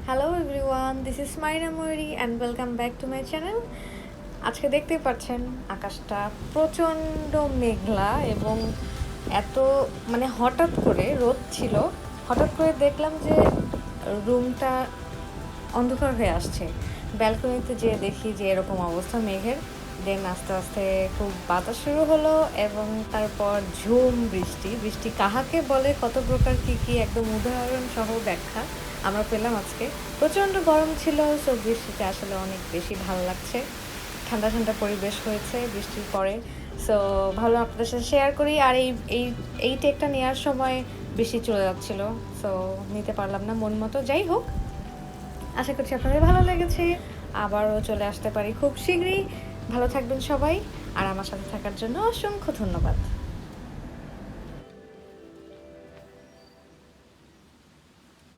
Hello everyone, this is Maira Mayuri and welcome back to my channel. আজকে দেখতেই পাচ্ছেন আকাশটা প্রচণ্ড মেঘলা এবং এত হঠাৎ করে রোদ ছিল, হঠাৎ করে দেখলাম যে রুমটা অন্ধকার হয়ে আসছে। ব্যালকনিতে যেয়ে দেখি যে এরকম অবস্থা মেঘের। দেন আস্তে আস্তে খুব বাতাস শুরু হলো এবং তারপর ঝুম বৃষ্টি। বৃষ্টি কাহাকে বলে, কত প্রকার কী কী একদম উদাহরণ সহ ব্যাখ্যা আমরা পেলাম আজকে। প্রচণ্ড গরম ছিল, সো বৃষ্টিতে আসলে অনেক বেশি ভালো লাগছে। ঠান্ডা ঠান্ডা পরিবেশ হয়েছে বৃষ্টির পরে। সো ভালো আপনাদের সাথে শেয়ার করি। আর এই এই টেকটা নেওয়ার সময় বৃষ্টি চলে যাচ্ছিল, সো নিতে পারলাম না মন মতো। যাই হোক, আশা করছি আপনাদের ভালো লেগেছে। আবারও চলে আসতে পারি খুব শীঘ্রই। ভালো থাকবেন সবাই, আর আমার সাথে থাকার জন্য অসংখ্য ধন্যবাদ।